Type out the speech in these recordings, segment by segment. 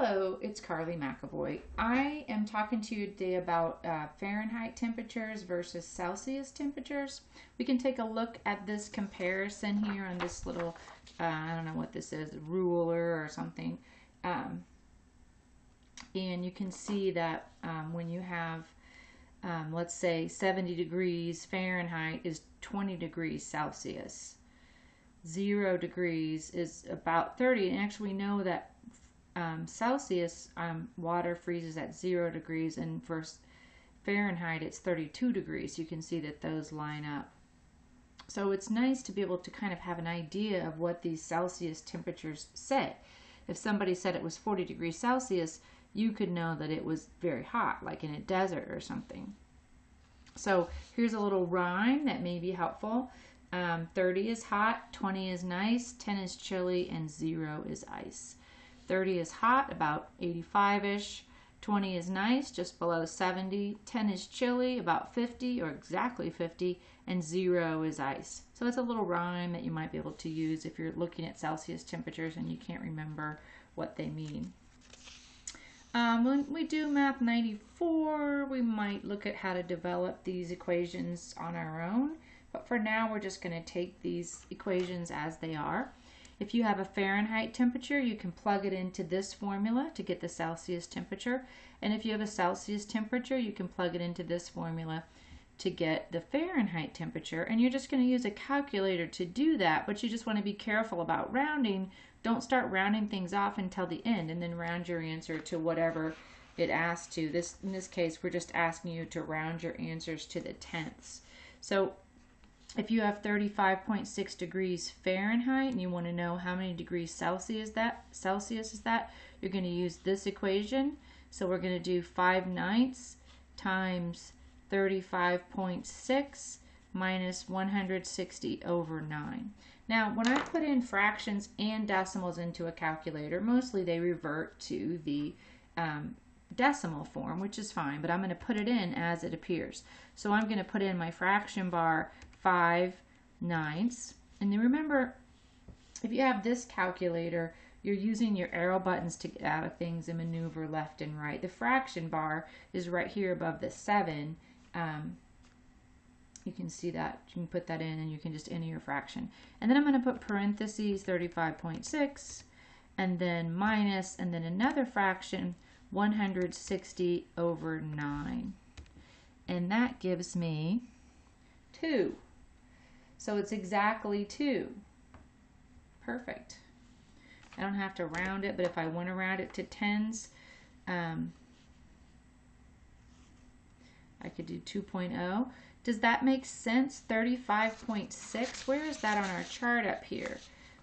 Hello, it's Carly McAvoy. I am talking to you today about Fahrenheit temperatures versus Celsius temperatures. We can take a look at this comparison here on this little, I don't know what this is, ruler or something. And you can see that when you have, let's say 70 degrees Fahrenheit is 20 degrees Celsius. 0 degrees is about 30, and actually we know that Celsius water freezes at 0 degrees, and for Fahrenheit it's 32 degrees. You can see that those line up. So it's nice to be able to kind of have an idea of what these Celsius temperatures say. If somebody said it was 40 degrees Celsius, you could know that it was very hot, like in a desert or something. So here's a little rhyme that may be helpful. 30 is hot, 20 is nice, 10 is chilly, and 0 is ice. 30 is hot, about 85-ish. 20 is nice, just below 70. 10 is chilly, about 50 or exactly 50. And 0 is ice. So it's a little rhyme that you might be able to use if you're looking at Celsius temperatures and you can't remember what they mean. When we do Math 94, we might look at how to develop these equations on our own. But for now, we're just going to take these equations as they are. If you have a Fahrenheit temperature, you can plug it into this formula to get the Celsius temperature. And if you have a Celsius temperature, you can plug it into this formula to get the Fahrenheit temperature. And you're just going to use a calculator to do that, but you just want to be careful about rounding. Don't start rounding things off until the end and then round your answer to whatever it asks to. In this case, we're just asking you to round your answers to the tenths. So if you have 35.6 degrees Fahrenheit and you want to know how many degrees Celsius is that, you're going to use this equation. So we're going to do 5/9 times 35.6 minus 160 over 9. Now, when I put in fractions and decimals into a calculator, mostly they revert to the decimal form, which is fine, but I'm going to put it in as it appears. So I'm going to put in my fraction bar 5/9. And then remember, if you have this calculator, you're using your arrow buttons to get out of things and maneuver left and right. The fraction bar is right here above the 7. You can see that. You can put that in and you can just enter your fraction. And then I'm going to put parentheses 35.6 and then minus and then another fraction 160 over 9. And that gives me 2. So it's exactly 2. Perfect. I don't have to round it, but if I want to round it to tens, I could do 2.0. Does that make sense? 35.6, where is that on our chart up here?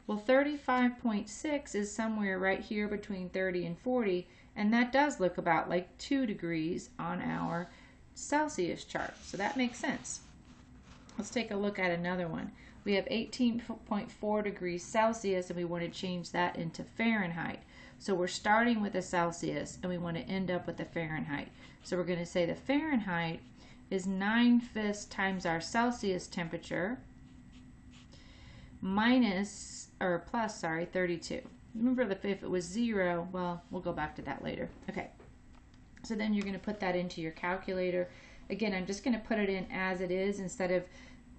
Well, 35.6 is somewhere right here between 30 and 40, and that does look about like 2 degrees on our Celsius chart, so that makes sense. Let's take a look at another one. We have 18.4 degrees Celsius and we want to change that into Fahrenheit. So we're starting with a Celsius and we want to end up with a Fahrenheit. So we're going to say the Fahrenheit is 9/5 times our Celsius temperature minus, or plus, sorry, 32. Remember that if it was 0, well, we'll go back to that later. Okay, so then you're going to put that into your calculator. Again, I'm just going to put it in as it is instead of,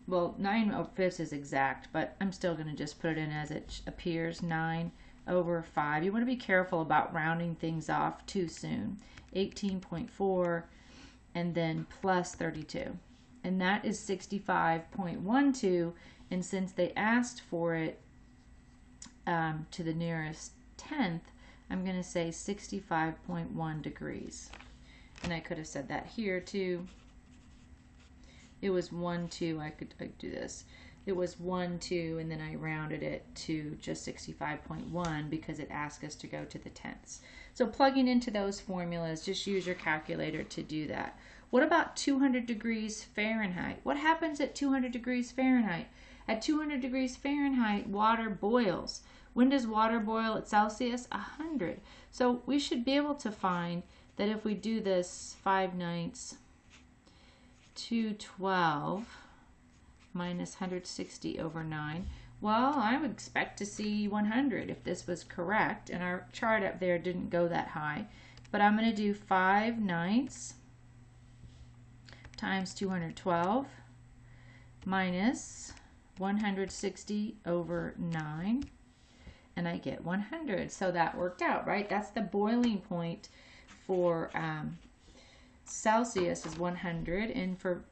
well, 9/5 is exact, but I'm still going to just put it in as it appears, 9 over 5. You want to be careful about rounding things off too soon. 18.4 and then plus 32. And that is 65.12, and since they asked for it to the nearest tenth, I'm going to say 65.1 degrees. And I could have said that here too. It was 1, 2, I could do this. It was 1, 2, and then I rounded it to just 65.1 because it asked us to go to the tenths. So plugging into those formulas, just use your calculator to do that. What about 200 degrees Fahrenheit? What happens at 200 degrees Fahrenheit? At 200 degrees Fahrenheit, water boils. When does water boil at Celsius? 100. So we should be able to find that if we do this 5/9 212 minus 160 over 9, Well, I would expect to see 100 if this was correct, and our chart up there didn't go that high. But I'm going to do 5/9 times 212 minus 160 over 9, and I get 100. So that worked out, right? That's the boiling point for Celsius is 100, and for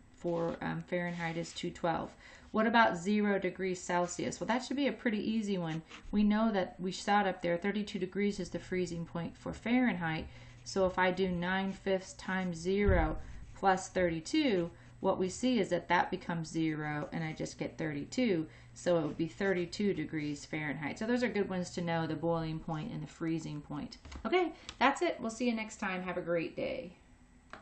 Fahrenheit is 212. What about 0 degrees Celsius? Well, that should be a pretty easy one. We know that we saw it up there, 32 degrees is the freezing point for Fahrenheit. So if I do 9/5 times 0 plus 32, what we see is that that becomes 0, and I just get 32. So it would be 32 degrees Fahrenheit. So those are good ones to know, the boiling point and the freezing point. Okay, that's it. We'll see you next time. Have a great day.